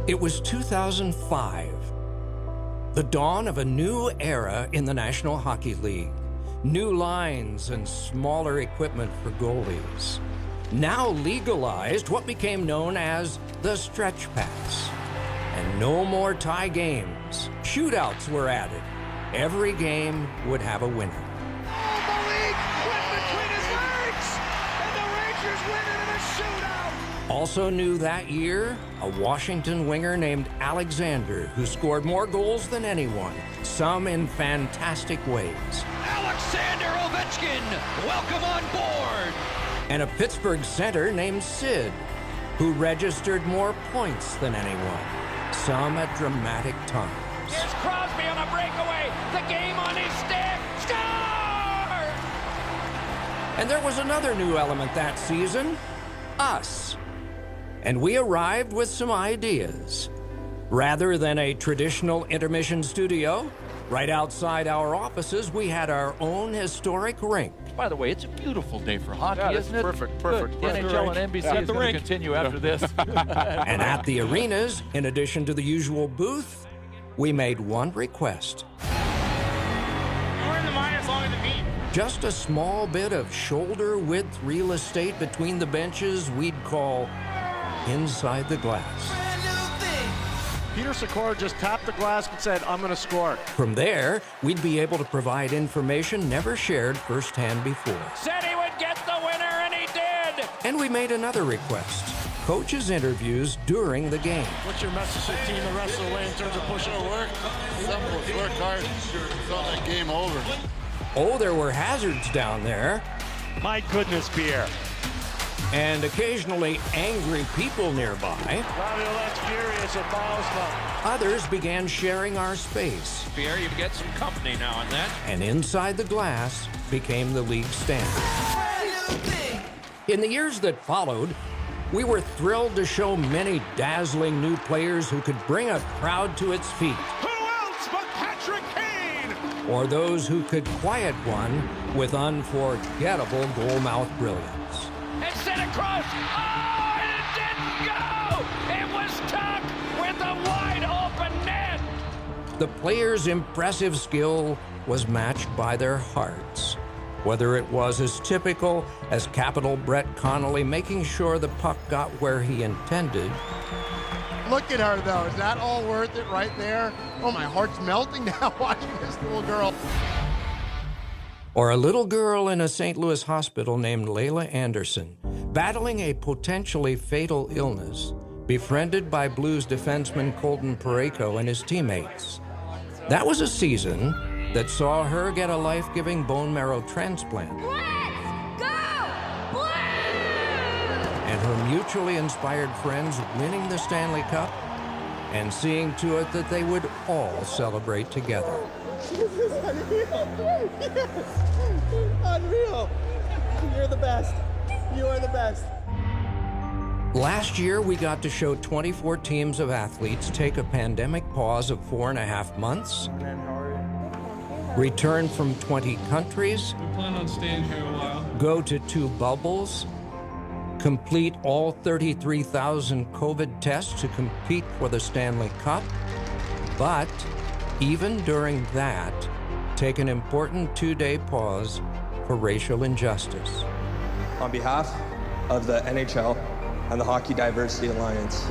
It was 2005, the dawn of a new era in the National Hockey League. New lines and smaller equipment for goalies. Now legalized what became known as the stretch pass. And no more tie games. Shootouts were added. Every game would have a winner. Oh, Malik went between his legs, and the Rangers win it in a shootout. Also new that year, a Washington winger named Alexander, who scored more goals than anyone, some in fantastic ways. Alexander Ovechkin, welcome on board. And a Pittsburgh center named Sid, who registered more points than anyone, some at dramatic times. Here's Crosby on a breakaway. The game on his stick. Score! And there was another new element that season, us. And we arrived with some ideas. Rather than a traditional intermission studio, right outside our offices, we had our own historic rink. By the way, it's a beautiful day for hockey, isn't it? Perfect. The NHL and NBC is going to continue after this. And at the arenas, in addition to the usual booth, we made one request. We're in the minors long as the meet. Just a small bit of shoulder-width real estate between the benches we'd call inside the glass. Peter Sikora just tapped the glass and said, I'm going to score. From there, we'd be able to provide information never shared firsthand before. Said he would get the winner, and he did. And we made another request. Coaches' interviews during the game. What's your message to the team the rest of the way in terms of pushing to work? Simple, work hard. It's not like game over. Oh, there were hazards down there. My goodness, Pierre. And occasionally angry people nearby. Raviolette's furious at Bosma. Others began sharing our space. Pierre, you get some company now and then. And inside the glass became the league standard. In the years that followed, we were thrilled to show many dazzling new players who could bring a crowd to its feet. Who else but Patrick Kane? Or those who could quiet one with unforgettable goal-mouth brilliance. And sent across. Oh, and it didn't go. It was Tuck with a wide open net. The players' impressive skill was matched by their hearts. Whether it was as typical as capital Brett Connolly making sure the puck got where he intended. Look at her, though. Is that all worth it right there? Oh, my heart's melting now watching this little girl. Or a little girl in a St. Louis hospital named Layla Anderson, battling a potentially fatal illness, befriended by Blues defenseman Colton Parayko and his teammates. That was a season that saw her get a life-giving bone marrow transplant. Let's go! Blues! And her mutually inspired friends winning the Stanley Cup and seeing to it that they would all celebrate together. This is unreal. Yes. Unreal. You're the best. You are the best. Last year, we got to show 24 teams of athletes take a pandemic pause of 4.5 months, return from 20 countries, We plan on staying here a while. go to 2 bubbles, complete all 33,000 COVID tests to compete for the Stanley Cup, but even during that, take an important 2-day pause for racial injustice. On behalf of the NHL and the Hockey Diversity Alliance,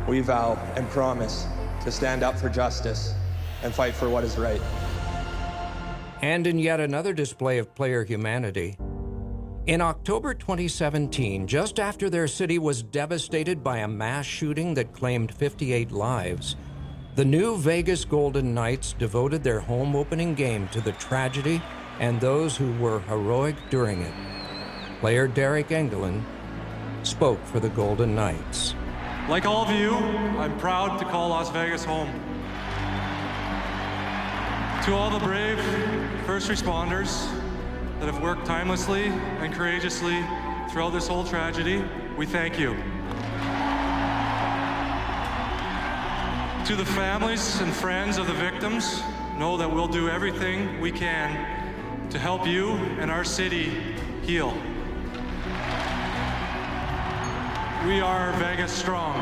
we vow and promise to stand up for justice and fight for what is right. And in yet another display of player humanity, in October 2017, just after their city was devastated by a mass shooting that claimed 58 lives, the new Vegas Golden Knights devoted their home opening game to the tragedy and those who were heroic during it. Player Derek Engelland spoke for the Golden Knights. Like all of you, I'm proud to call Las Vegas home. To all the brave first responders that have worked tirelessly and courageously throughout this whole tragedy, we thank you. To the families and friends of the victims, know that we'll do everything we can to help you and our city heal. We are Vegas strong.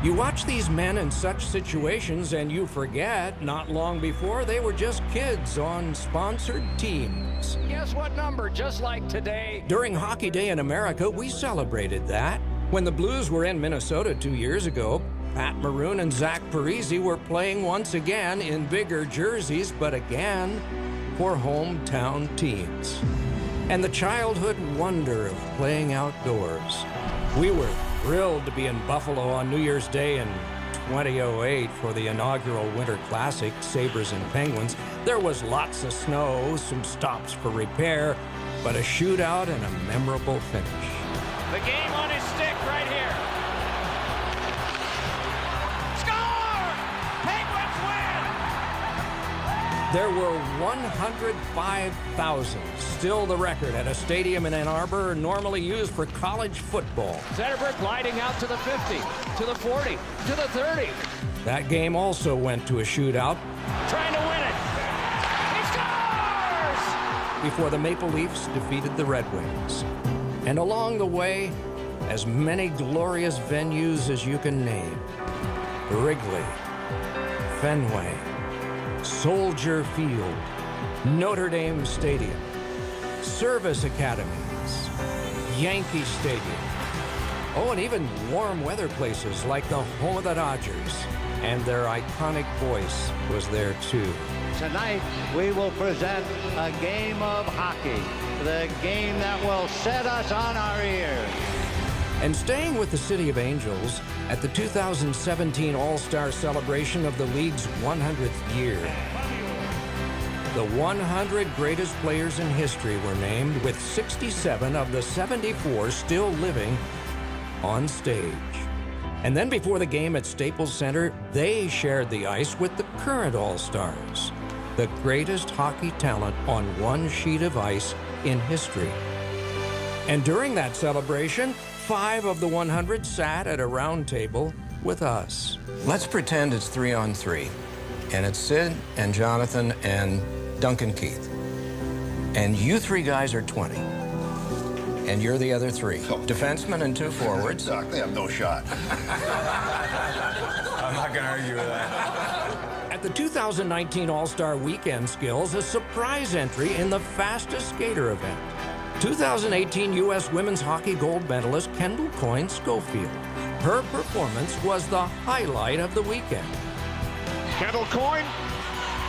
You watch these men in such situations and you forget not long before they were just kids on sponsored teams. Guess what number, just like today? During Hockey Day in America, we celebrated that. When the Blues were in Minnesota 2 years ago, Pat Maroon and Zach Parise were playing once again in bigger jerseys, but again for hometown teams. And the childhood wonder of playing outdoors. We were thrilled to be in Buffalo on New Year's Day in 2008 for the inaugural Winter Classic, Sabres and Penguins. There was lots of snow, some stops for repair, but a shootout and a memorable finish. The game on his stick right here. Score! Penguins win! There were 105,000, still the record at a stadium in Ann Arbor normally used for college football. Zetterberg gliding out to the 50, to the 40, to the 30. That game also went to a shootout. Trying to win it. He scores! Before the Maple Leafs defeated the Red Wings. And along the way, as many glorious venues as you can name. Wrigley, Fenway, Soldier Field, Notre Dame Stadium, Service Academies, Yankee Stadium. Oh, and even warm weather places like the home of the Dodgers. And their iconic voice was there too. Tonight, we will present a game of hockey, the game that will set us on our ears. And staying with the City of Angels at the 2017 All-Star celebration of the league's 100th year. The 100 greatest players in history were named, with 67 of the 74 still living on stage. And then before the game at Staples Center, they shared the ice with the current All-Stars, the greatest hockey talent on one sheet of ice in history. And during that celebration, 5 of the 100 sat at a round table with us. Let's pretend it's 3-on-3, and it's Sid and Jonathan and Duncan Keith. And you 3 guys are 20. And you're the other 3. Defensemen and 2 forwards. They have no shot. I'm not going to argue with that. At the 2019 All-Star Weekend Skills, a surprise entry in the fastest skater event. 2018 U.S. Women's Hockey gold medalist Kendall Coyne Schofield. Her performance was the highlight of the weekend. Kendall Coyne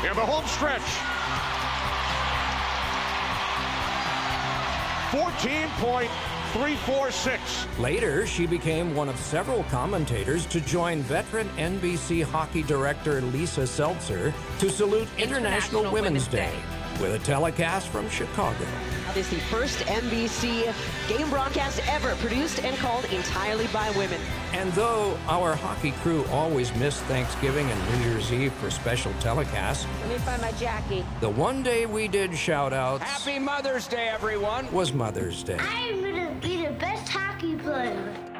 in the home stretch. 14.346. Later, she became one of several commentators to join veteran NBC hockey director Lisa Seltzer to salute International Women's Day with a telecast from Chicago. It is the first NBC game broadcast ever produced and called entirely by women. And though our hockey crew always missed Thanksgiving and New Year's Eve for special telecasts, Let me find my Jackie. the one day we did shout-outs Happy Mother's Day, everyone. was Mother's Day. I'm gonna be the best hockey player.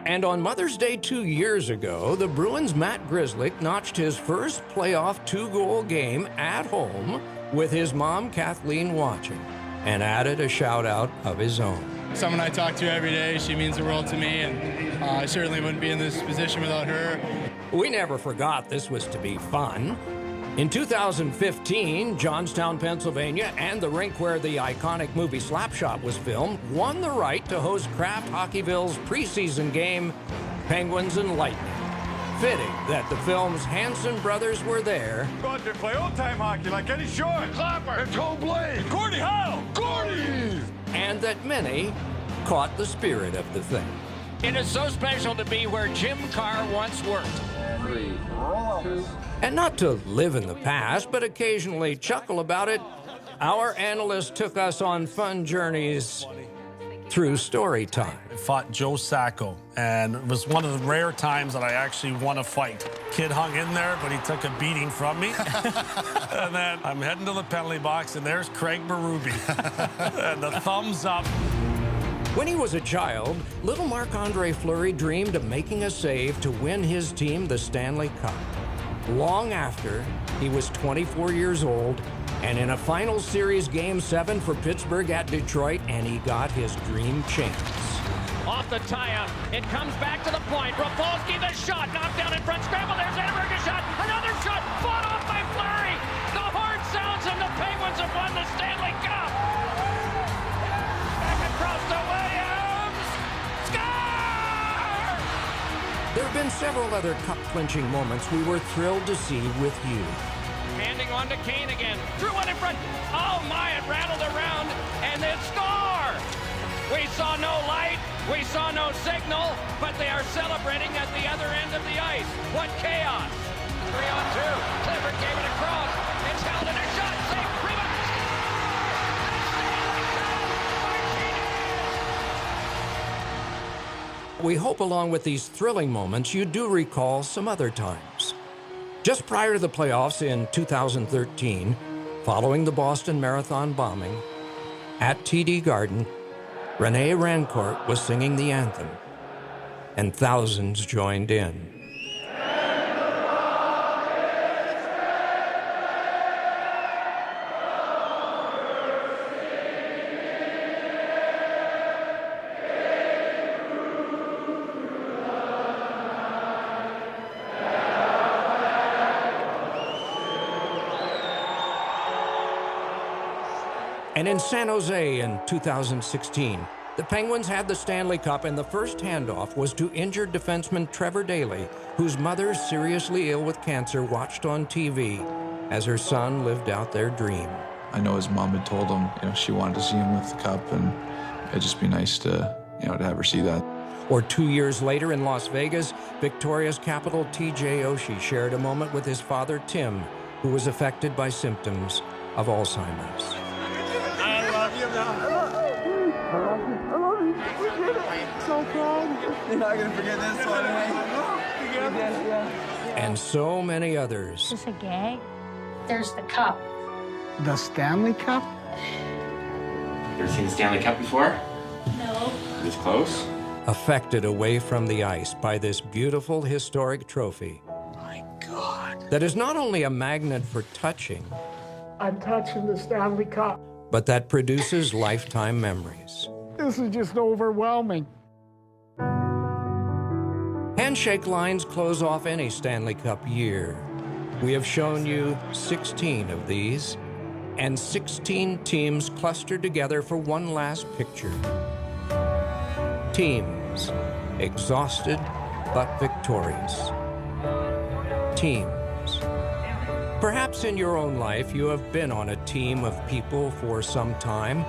And on Mother's Day 2 years ago, the Bruins' Matt Grzelcyk notched his first playoff 2-goal game at home with his mom, Kathleen, watching, and added a shout-out of his own. Someone I talk to every day. She means the world to me, and I certainly wouldn't be in this position without her. We never forgot this was to be fun. In 2015, Johnstown, Pennsylvania, and the rink where the iconic movie Slapshot was filmed, won the right to host Kraft Hockeyville's preseason game, Penguins and Lightning. Fitting that the film's Hanson brothers were there. Go out there and play old-time hockey like Eddie Shore, Clapper, and Toe Blade, Gordie Howe, Gordie! And that many caught the spirit of the thing. It is so special to be where Jim Carr once worked. And not to live in the past, but occasionally chuckle about it, our analyst took us on fun journeys through story time. I fought Joe Sacco, and it was one of the rare times that I actually won a fight. Kid hung in there, but he took a beating from me. And then I'm heading to the penalty box, and there's Craig Berube. And the thumbs up. When he was a child, little Marc-Andre Fleury dreamed of making a save to win his team the Stanley Cup. Long after, he was 24 years old, and in a final series Game 7 for Pittsburgh at Detroit, and he got his dream chance. off the tie-up. It comes back to the point. Rafalski, the shot, knocked down in front, scramble. There's Emrick, a shot, another shot, fought off by Fleury. The horn sounds and the Penguins have won the Stanley Cup. Back across to Williams. Score! There have been several other cup-clinching moments we were thrilled to see with you. Handing on to Kane again. Threw one in front. Oh my, it rattled around and then score! We saw no light, we saw no signal, but they are celebrating at the other end of the ice. What chaos! 3-on-2. Clifford gave it across. It's held in a shot. Safe. Rebound. We hope along with these thrilling moments, you do recall some other times. Just prior to the playoffs in 2013, following the Boston Marathon bombing, at TD Garden, Rene Rancourt was singing the anthem, and thousands joined in. And in San Jose in 2016, the Penguins had the Stanley Cup, and the first handoff was to injured defenseman Trevor Daley, whose mother, seriously ill with cancer, watched on TV as her son lived out their dream. I know his mom had told him, she wanted to see him with the cup, and it'd just be nice to, to have her see that. Or 2 years later in Las Vegas, Victoria's Capital T.J. Oshie shared a moment with his father, Tim, who was affected by symptoms of Alzheimer's. I love you, Mom. I love you. We did it. So proud. You're not going to forget this one, right? And so many others. Is this a gag? There's the cup. The Stanley Cup? You ever seen the Stanley Cup before? No. This close? Affected away from the ice by this beautiful historic trophy. My God. That is not only a magnet for touching, I'm touching the Stanley Cup. but that produces lifetime memories. This is just overwhelming. Handshake lines close off any Stanley Cup year. We have shown you 16 of these, and 16 teams clustered together for one last picture. Teams, exhausted but victorious. Teams. Perhaps in your own life you have been on a team of people for some time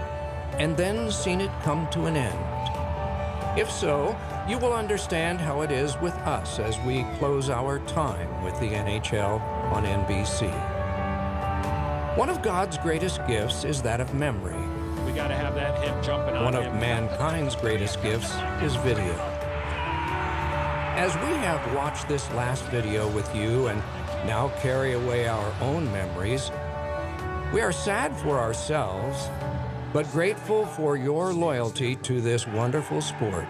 and then seen it come to an end. If so, you will understand how it is with us as we close our time with the NHL on NBC. One of God's greatest gifts is that of memory. We got to have that hip jumping on One of him. mankind's greatest gifts is video. As we have watched this last video with you and now carry away our own memories, we are sad for ourselves, but grateful for your loyalty to this wonderful sport.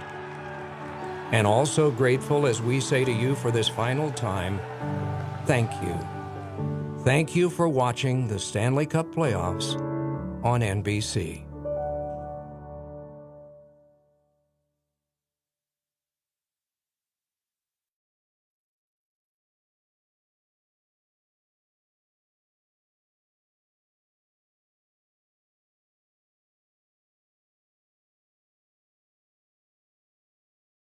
And also grateful as we say to you for this final time, thank you. Thank you for watching the Stanley Cup Playoffs on NBC.